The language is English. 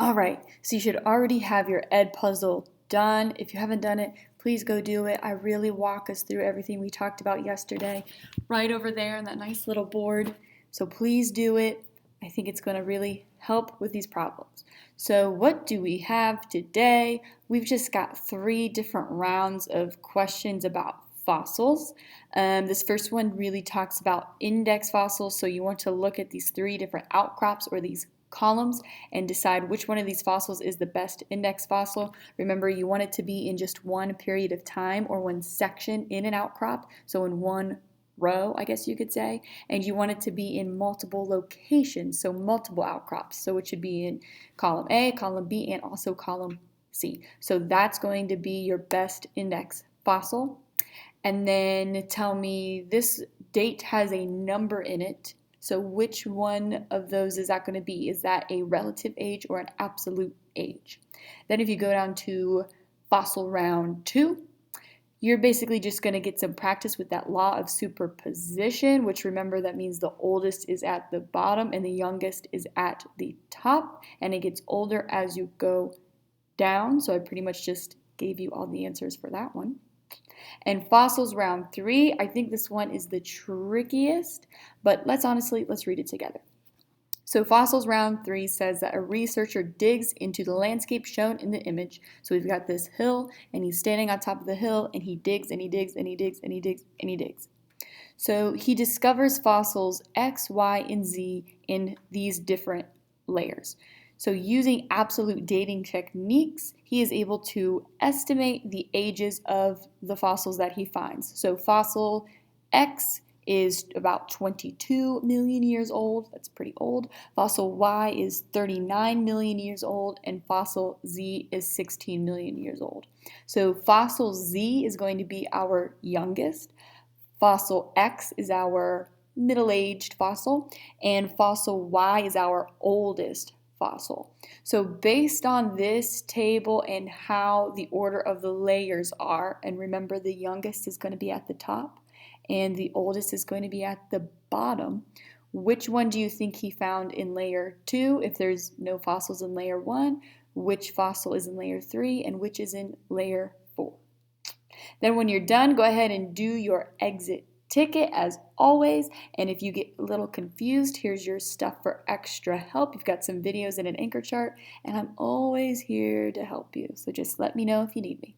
All right, so you should already have your Ed puzzle done. If you haven't done it, please go do it. I really walk us through everything we talked about yesterday right over there on that nice little board. So please do it. I think it's going to really help with these problems. So what do we have today? We've just got 3 different rounds of questions about fossils. This first one really talks about index fossils, so you want to look at these 3 different outcrops or these columns and decide which one of these fossils is the best index fossil. Remember, you want it to be in just one period of time or one section in an outcrop, so in one row, I guess you could say, and you want it to be in multiple locations, so multiple outcrops. So it should be in column A, column B, and also column C. So that's going to be your best index fossil. And then tell me this date has a number in it. So which one of those is that going to be? Is that a relative age or an absolute age? Then if you go down to fossil round 2, you're basically just going to get some practice with that law of superposition, which remember that means the oldest is at the bottom and the youngest is at the top, and it gets older as you go down. So I pretty much just gave you all the answers for that one. And fossils round 3, I think this one is the trickiest, but let's read it together. So fossils round 3 says that a researcher digs into the landscape shown in the image. So we've got this hill, and he's standing on top of the hill, and he digs, and he digs, and he digs, and he digs, and he digs. So he discovers fossils X, Y, and Z in these different layers. So using absolute dating techniques, he is able to estimate the ages of the fossils that he finds. So fossil X is about 22 million years old. That's pretty old. Fossil Y is 39 million years old, and fossil Z is 16 million years old. So fossil Z is going to be our youngest. Fossil X is our middle-aged fossil, and fossil Y is our oldest fossil. So based on this table and how the order of the layers are, and remember the youngest is going to be at the top and the oldest is going to be at the bottom, which one do you think he found in layer 2 if there's no fossils in layer 1? Which fossil is in layer 3 and which is in layer 4? Then when you're done, go ahead and do your exit ticket as always. And if you get a little confused, here's your stuff for extra help. You've got some videos and an anchor chart, and I'm always here to help you. So just let me know if you need me.